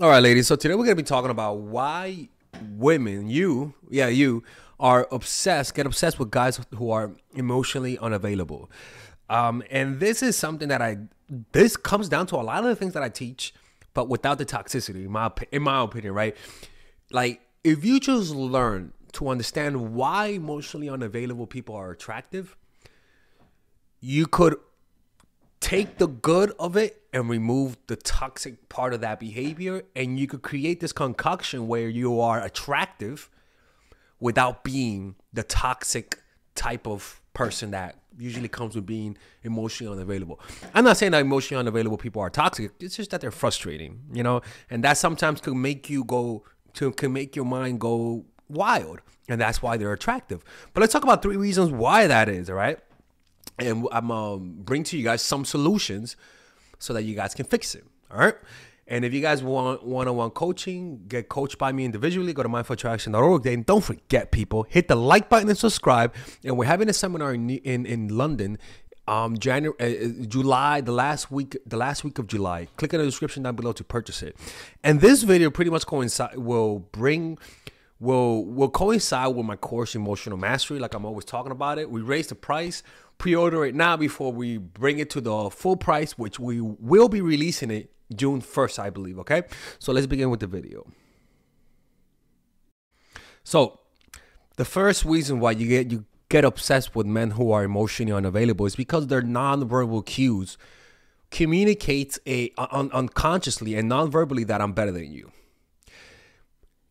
All right, ladies. So today we're going to be talking about why women, you are get obsessed with guys who are emotionally unavailable. And this is something that this comes down to a lot of the things that I teach, but without the toxicity, in my opinion, right? Like, if you just learn to understand why emotionally unavailable people are attractive, you could take the good of it and remove the toxic part of that behavior, and you could create this concoction where you are attractive without being the toxic type of person that usually comes with being emotionally unavailable. I'm not saying that emotionally unavailable people are toxic. It's just that they're frustrating, and that sometimes can make your mind go wild, and that's why they're attractive. But let's talk about 3 reasons why that is. All right. And I'm bring to you guys some solutions so that you guys can fix it. All right. And if you guys want one-on-one coaching, get coached by me individually, go to mindfulattraction.org. Then don't forget, people, hit the like button and subscribe. And we're having a seminar in London, July, the last week of July. Click in the description down below to purchase it. And this video pretty much will coincide with my course, Emotional Mastery, like I'm always talking about it. We raised the price. Pre-order it now before we bring it to the full price, which we will be releasing it June 1st, I believe, okay? So let's begin with the video. So the first reason why you get obsessed with men who are emotionally unavailable is because their nonverbal cues communicates unconsciously and nonverbally that I'm better than you.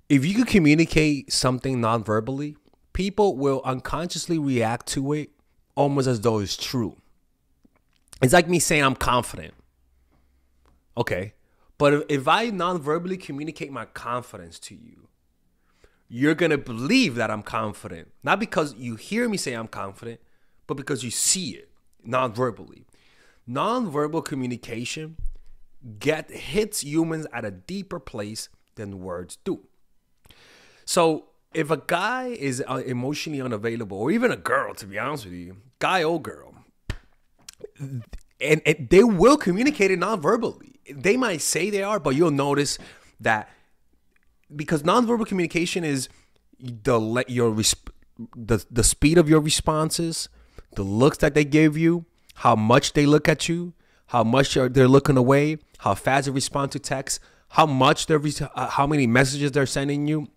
If you could communicate something nonverbally, people will unconsciously react to it almost as though it's true. It's like me saying I'm confident. Okay. But if I non-verbally communicate my confidence to you, you're going to believe that I'm confident. Not because you hear me say I'm confident, but because you see it non-verbally. Non-verbal communication hits humans at a deeper place than words do. So if a guy is emotionally unavailable, or even a girl, to be honest with you, guy or girl, and they will communicate it non-verbally. They might say they are, but you'll notice that because non-verbal communication is the speed of your responses, the looks that they give you, how much they look at you, how much they're looking away, how fast they respond to text, how many messages they're sending you.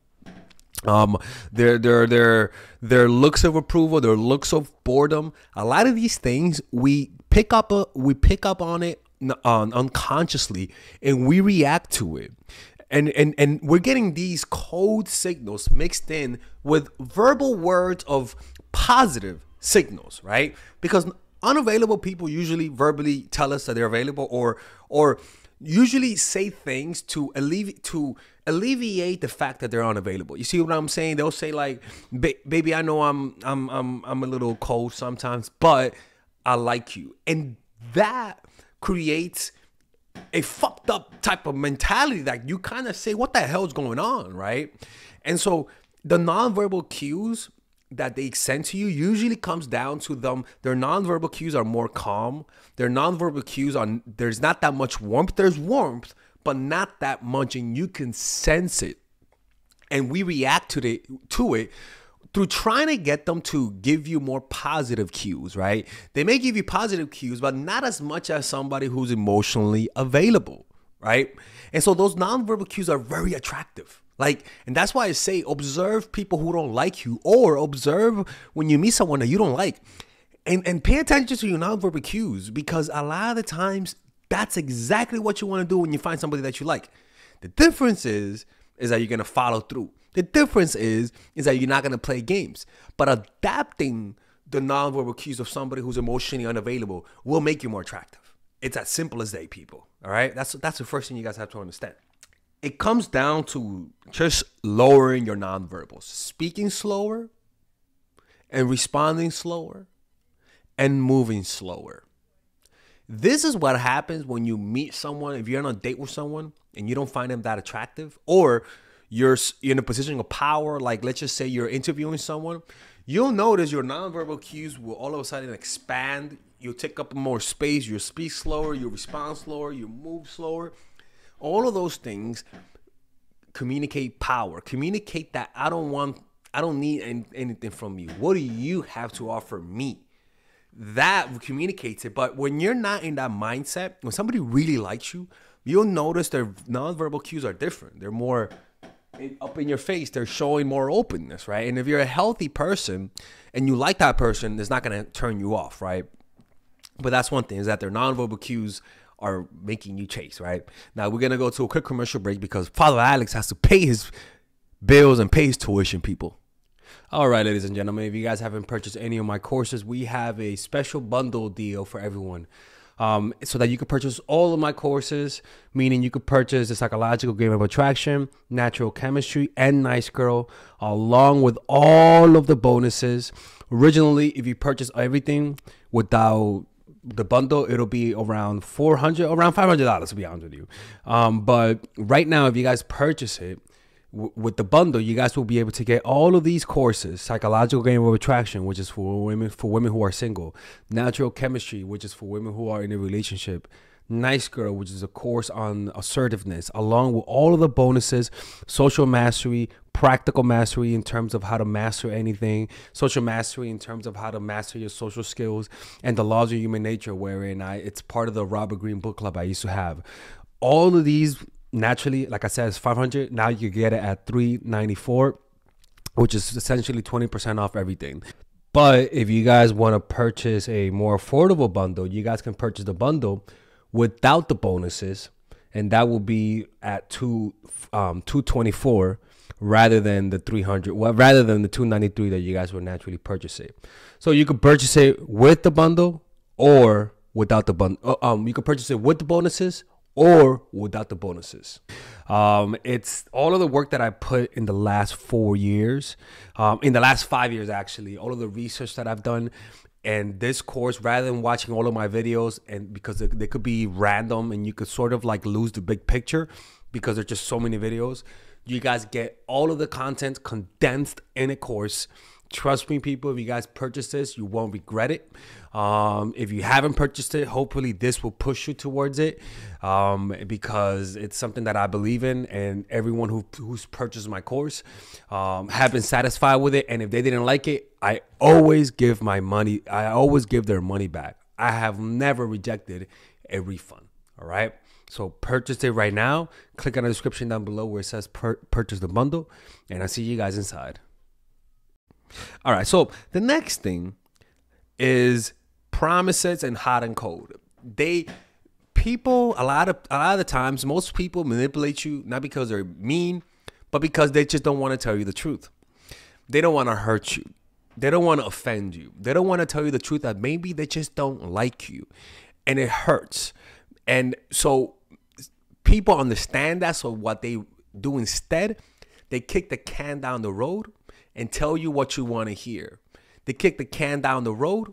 Their looks of approval, their looks of boredom. A lot of these things we pick up on it unconsciously, and we react to it. And we're getting these code signals mixed in with verbal words of positive signals, right? Because unavailable people usually verbally tell us that they're available, or usually say things to alleviate the fact that they're unavailable. You see what I'm saying? They'll say like, "Baby, I know I'm a little cold sometimes, but I like you," and that creates a fucked up type of mentality that you kind of say, "What the hell's going on?" Right? And so the nonverbal cues that they send to you usually comes down to their nonverbal cues are more calm. Their nonverbal cues there's not that much warmth. There's warmth, but not that much, and you can sense it. And we react to it through trying to get them to give you more positive cues, right? They may give you positive cues, but not as much as somebody who's emotionally available, right? And so those nonverbal cues are very attractive. And that's why I say observe people who don't like you, or observe when you meet someone that you don't like, and pay attention to your nonverbal cues, because a lot of the times that's exactly what you want to do when you find somebody that you like. The difference is that you're going to follow through. The difference is that you're not going to play games. But adapting the nonverbal cues of somebody who's emotionally unavailable will make you more attractive. It's as simple as that, people. All right? That's the first thing you guys have to understand. It comes down to just lowering your nonverbals, speaking slower and responding slower and moving slower. This is what happens when you meet someone. If you're on a date with someone and you don't find them that attractive, or you're in a position of power, like let's just say you're interviewing someone, you'll notice your nonverbal cues will all of a sudden expand. You'll take up more space. You'll speak slower. You'll respond slower. You move slower. All of those things communicate power. Communicate that I don't need anything from you. What do you have to offer me? That communicates it. But when you're not in that mindset, when somebody really likes you, you'll notice their nonverbal cues are different. They're more up in your face. They're showing more openness, right? And if you're a healthy person and you like that person, it's not going to turn you off, right? But that's one thing, is that their nonverbal cues are making you chase, right? Now we're going to go to a quick commercial break because Father Alex has to pay his bills and pay his tuition, people. All right, ladies and gentlemen, if you guys haven't purchased any of my courses, we have a special bundle deal for everyone. So that you can purchase all of my courses, meaning you could purchase the psychological game of attraction, natural chemistry, and Nice Girl, along with all of the bonuses. Originally, if you purchase everything without the bundle, it'll be around $500, to be honest with you. But right now, if you guys purchase it with the bundle, you guys will be able to get all of these courses: psychological game of attraction, which is for women who are single; natural chemistry, which is for women who are in a relationship; Nice Girl, which is a course on assertiveness, along with all of the bonuses: social mastery, practical mastery in terms of how to master anything, social mastery in terms of how to master your social skills, and the laws of human nature, wherein it's part of the Robert Greene book club I used to have. All of these, naturally, like I said, it's $500. Now you get it at $394, which is essentially 20% off everything. But if you guys want to purchase a more affordable bundle, you guys can purchase the bundle without the bonuses, and that will be at $224 rather than the $300. Well, rather than the $293 that you guys would naturally purchase it. So you could purchase it with the bundle or without the bundle. You could purchase it with the bonuses or without the bonuses. It's all of the work that I put in the last 4 years, in the last 5 years, actually, all of the research that I've done. And this course, rather than watching all of my videos, and because they could be random and you could sort of like lose the big picture because there's just so many videos, you guys get all of the content condensed in a course. Trust me, people, if you guys purchase this, you won't regret it. If you haven't purchased it, hopefully this will push you towards it, because it's something that I believe in, and everyone who's purchased my course have been satisfied with it. And if they didn't like it, I always give their money back. I have never rejected a refund. All right. So purchase it right now. Click on the description down below where it says purchase the bundle, and I'll see you guys inside. All right, so the next thing is promises and hot and cold. A lot of the times, most people manipulate you not because they're mean, but because they just don't want to tell you the truth. They don't want to hurt you. They don't want to offend you. They don't want to tell you the truth that maybe they just don't like you, and it hurts. And so people understand that. So what they do instead, they kick the can down the road and tell you what you want to hear. They kick the can down the road,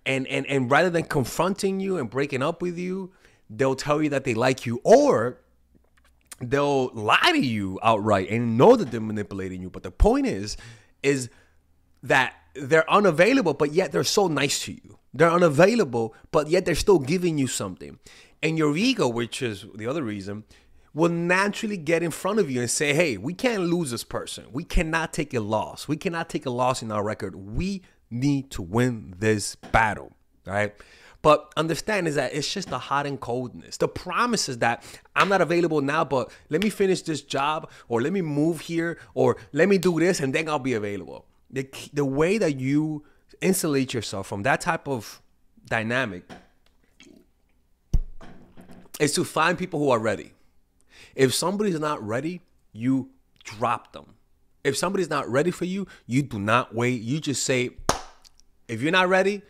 and rather than confronting you and breaking up with you, they'll tell you that they like you, or they'll lie to you outright and know that they're manipulating you. But the point is that they're unavailable, but yet they're so nice to you. They're unavailable, but yet they're still giving you something. And your ego, which is the other reason, will naturally get in front of you and say, hey, we can't lose this person. We cannot take a loss. We cannot take a loss in our record. We need to win this battle, all right? But understand is that it's just the hot and coldness. The promise is that I'm not available now, but let me finish this job, or let me move here, or let me do this, and then I'll be available. The way that you insulate yourself from that type of dynamic is to find people who are ready. If somebody's not ready, you drop them. If somebody's not ready for you, you do not wait. You just say, if you're not ready,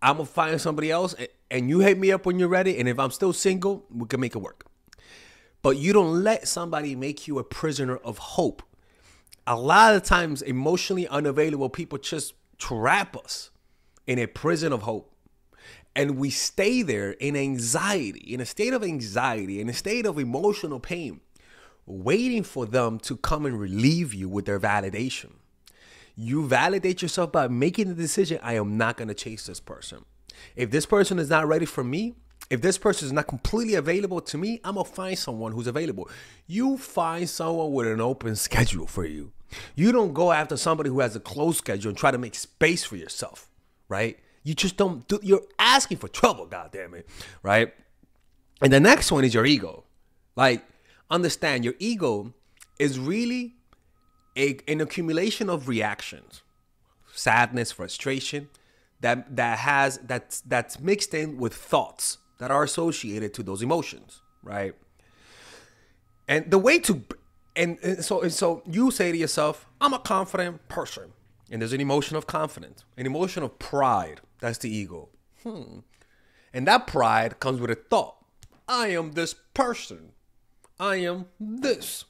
I'm going to find somebody else, and you hit me up when you're ready. And if I'm still single, we can make it work. But you don't let somebody make you a prisoner of hope. A lot of times, emotionally unavailable people just trap us in a prison of hope. And we stay there in anxiety, in a state of anxiety, in a state of emotional pain, waiting for them to come and relieve you with their validation. You validate yourself by making the decision, I am not going to chase this person. If this person is not ready for me, If this person is not completely available to me, I'm going to find someone who's available. You find someone with an open schedule for you. You don't go after somebody who has a closed schedule and try to make space for yourself, right? You just don't do, you're asking for trouble, goddammit, right? And the next one is your ego. Like, understand, your ego is really an accumulation of reactions, sadness, frustration, that's mixed in with thoughts that are associated to those emotions, right? And the way to, so you say to yourself, I'm a confident person. And there's an emotion of confidence, an emotion of pride. That's the ego. And that pride comes with a thought. I am this person. I am this.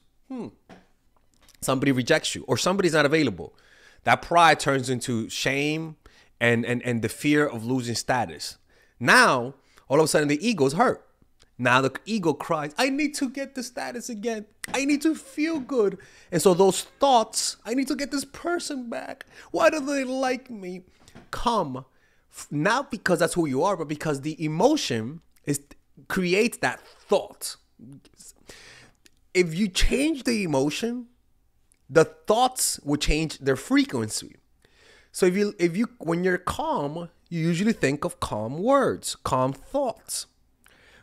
Somebody rejects you or somebody's not available. That pride turns into shame and the fear of losing status. Now, all of a sudden, the ego's hurt. Now the ego cries, I need to get the status again. I need to feel good. And so those thoughts, I need to get this person back. Why do they like me? Come, not because that's who you are, but because the emotion creates that thought. If you change the emotion, the thoughts will change their frequency. So if you when you're calm, you usually think of calm words, calm thoughts.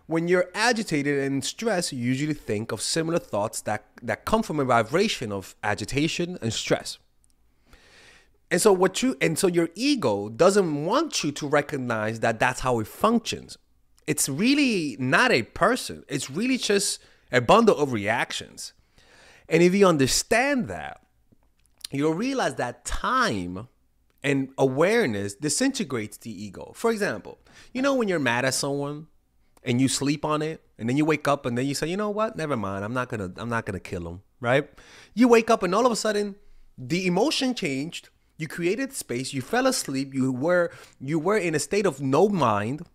When you're agitated and stressed, you usually think of similar thoughts that come from a vibration of agitation and stress. And so your ego doesn't want you to recognize that that's how it functions. It's really not a person. It's really just a bundle of reactions. And if you understand that, you'll realize that time and awareness disintegrates the ego. For example, you know when you're mad at someone and you sleep on it, and then you wake up and then you say, you know what? Never mind. I'm not gonna kill him, right? You wake up and all of a sudden the emotion changed. You created space. You fell asleep. You were in a state of no mind.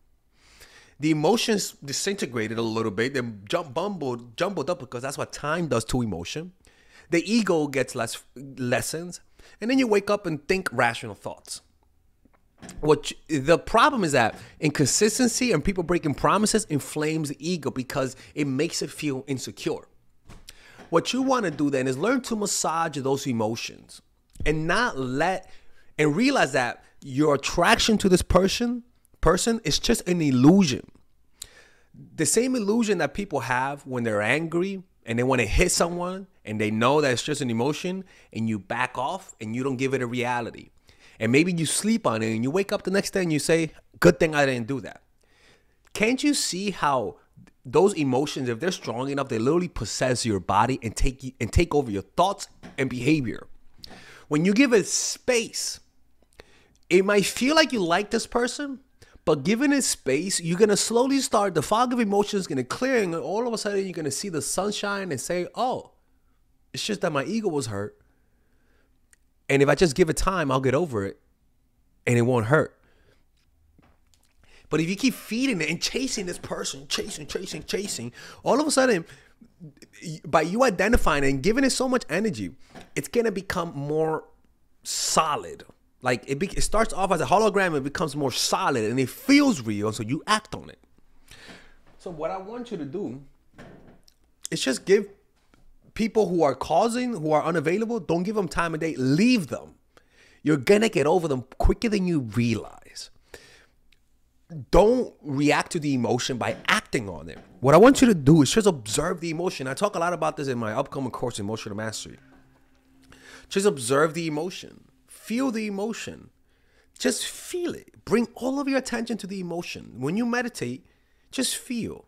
The emotions disintegrated a little bit. They jumbled up because that's what time does to emotion. The ego gets lessons. And then you wake up and think rational thoughts. The problem is that inconsistency and people breaking promises inflames the ego because it makes it feel insecure. What you want to do then is learn to massage those emotions and and realize that your attraction to this person is just an illusion. The same illusion that people have when they're angry and they want to hit someone and they know that it's just an emotion and you back off and you don't give it a reality. And maybe you sleep on it and you wake up the next day and you say, good thing I didn't do that. Can't you see how those emotions, if they're strong enough, they literally possess your body and take over your thoughts and behavior? When you give it space, it might feel like you like this person, but given it space, you're going to slowly start, the fog of emotions is going to clear, and all of a sudden you're going to see the sunshine and say, oh, it's just that my ego was hurt. And if I just give it time, I'll get over it and it won't hurt. But if you keep feeding it and chasing this person, chasing, all of a sudden, by you identifying it and giving it so much energy, it's going to become more solid. Like it starts off as a hologram, it becomes more solid and it feels real. So you act on it. So what I want you to do is just give people who are unavailable, don't give them time of day, leave them. You're gonna get over them quicker than you realize. Don't react to the emotion by acting on it. What I want you to do is just observe the emotion. I talk a lot about this in my upcoming course, Emotional Mastery. Just observe the emotion. Feel the emotion. Just feel it. Bring all of your attention to the emotion. When you meditate, just feel.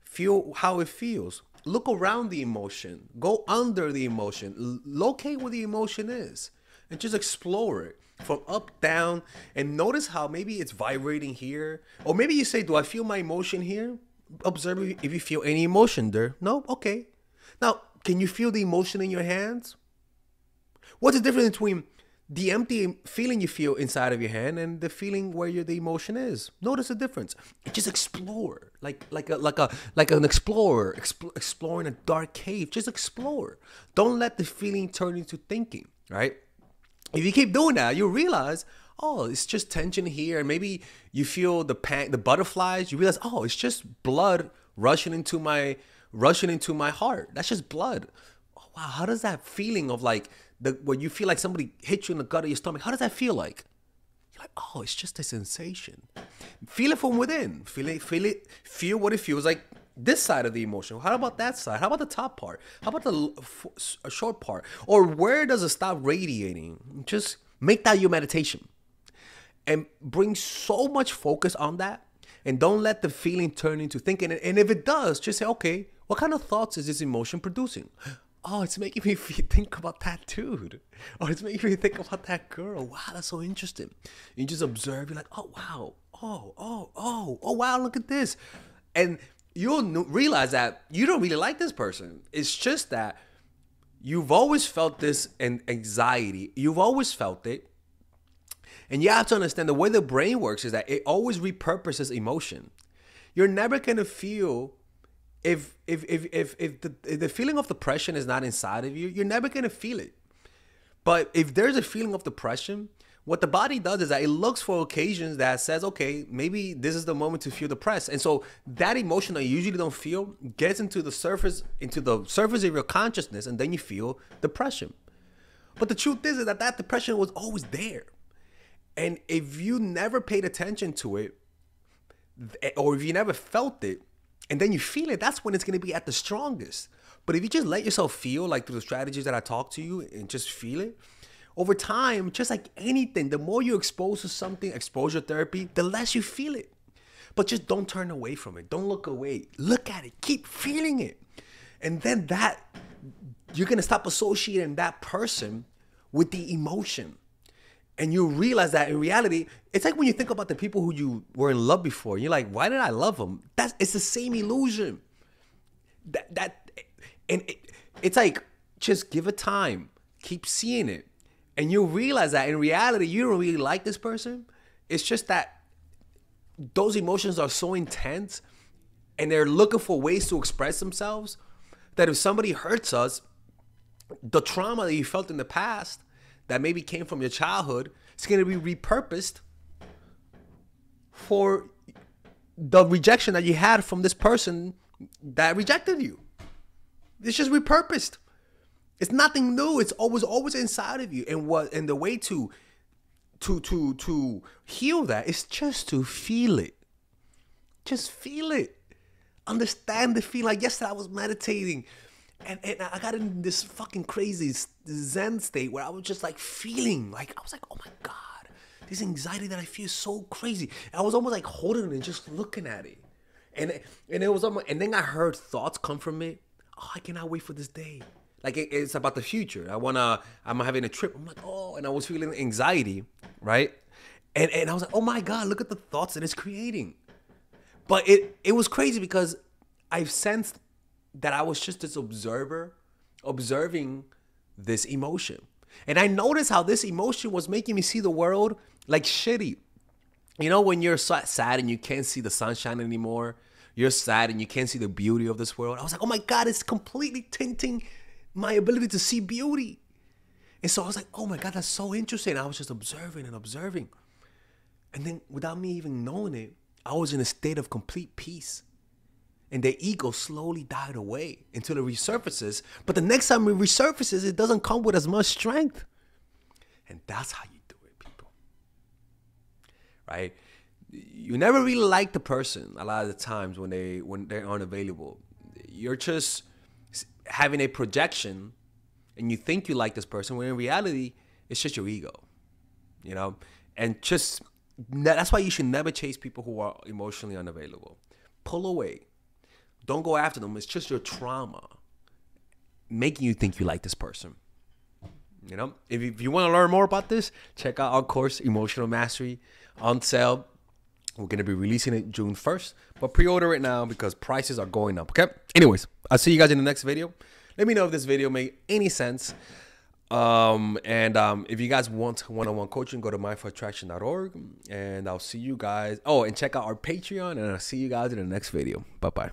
Feel how it feels. Look around the emotion. Go under the emotion. Locate where the emotion is. And just explore it from up, down. And notice how maybe it's vibrating here. Or maybe you say, do I feel my emotion here? Observe if you feel any emotion there. No? Okay. Now, can you feel the emotion in your hands? What's the difference between the empty feeling you feel inside of your hand and the feeling where the emotion is? Notice the difference. Just explore, like an explorer exploring a dark cave. Just explore. Don't let the feeling turn into thinking. Right? If you keep doing that, you'll realize, oh, it's just tension here. And maybe you feel the butterflies. You realize, oh, it's just blood rushing into my heart. That's just blood. Oh, wow, how does that feeling of like when you feel like somebody hit you in the gut of your stomach, how does that feel like? You're like, oh, it's just a sensation. Feel it from within. Feel what it feels like. This side of the emotion. How about that side? How about the top part? How about a short part? Or where does it stop radiating? Just make that your meditation. And bring so much focus on that. And don't let the feeling turn into thinking. And if it does, just say, okay, what kind of thoughts is this emotion producing? Oh, it's making me think about that dude. Or it's making me think about that girl. Wow, that's so interesting. You just observe. You're like, oh, wow. Oh, wow, look at this. And you'll realize that you don't really like this person. It's just that you've always felt this anxiety. You've always felt it. And you have to understand the way the brain works is that it always repurposes emotion. You're never going to feel, if the feeling of depression is not inside of you, you're never going to feel it. But if there's a feeling of depression, what the body does is that it looks for occasions that says, okay, maybe this is the moment to feel depressed. And so that emotion that you usually don't feel gets into the surface of your consciousness, and then you feel depression. But the truth is that that depression was always there. And if you never paid attention to it, or if you never felt it, and then you feel it, that's when it's going to be at the strongest. But if you just let yourself feel, like through the strategies that I talk to you, and just feel it, over time, just like anything, the more you're exposed to something, exposure therapy, the less you feel it. But just don't turn away from it. Don't look away. Look at it. Keep feeling it. And then you're going to stop associating that person with the emotion. And you realize that in reality, it's like when you think about the people who you were in love before. You're like, why did I love them? It's the same illusion. It's like, just give it time. Keep seeing it. And you'll realize that in reality, you don't really like this person. It's just that those emotions are so intense and they're looking for ways to express themselves that if somebody hurts us, the trauma that you felt in the past that maybe came from your childhood, it's going to be repurposed for the rejection that you had from this person that rejected you. It's just repurposed. It's nothing new. It's always inside of you. And the way to heal that is just to feel it. Just feel it. Understand the feeling. Like yesterday I was meditating and I got in this fucking crazy Zen state where I was just like feeling, like I was like, oh my God, this anxiety that I feel is so crazy. And I was almost like holding it and just looking at it. And it was almost, and then I heard thoughts come from it. Oh, I cannot wait for this day. Like it's about the future. I'm having a trip. I'm like, oh, and I was feeling anxiety, right? And I was like, oh my God, look at the thoughts that it's creating. But it was crazy because I've sensed that I was just this observer, observing this emotion. And I noticed how this emotion was making me see the world like shitty. You know, when you're sad and you can't see the sunshine anymore, you're sad and you can't see the beauty of this world. I was like, oh my God, it's completely tinting my ability to see beauty. And so I was like, oh my God, that's so interesting. I was just observing and observing. And then without me even knowing it, I was in a state of complete peace. And the ego slowly died away until it resurfaces. But the next time it resurfaces, it doesn't come with as much strength. And that's how you do it, people. Right? You never really like the person a lot of the times when they're unavailable. You're just having a projection and you think you like this person when in reality, it's just your ego. You know? And just that's why you should never chase people who are emotionally unavailable. Pull away. Don't go after them. It's just your trauma making you think you like this person. You know, if you want to learn more about this, check out our course, Emotional Mastery, on sale. We're going to be releasing it June 1st, but pre-order it now because prices are going up, okay? Anyways, I'll see you guys in the next video. Let me know if this video made any sense. If you guys want one-on-one coaching, go to mindforattraction.org, and I'll see you guys. Oh, and check out our Patreon, and I'll see you guys in the next video. Bye-bye.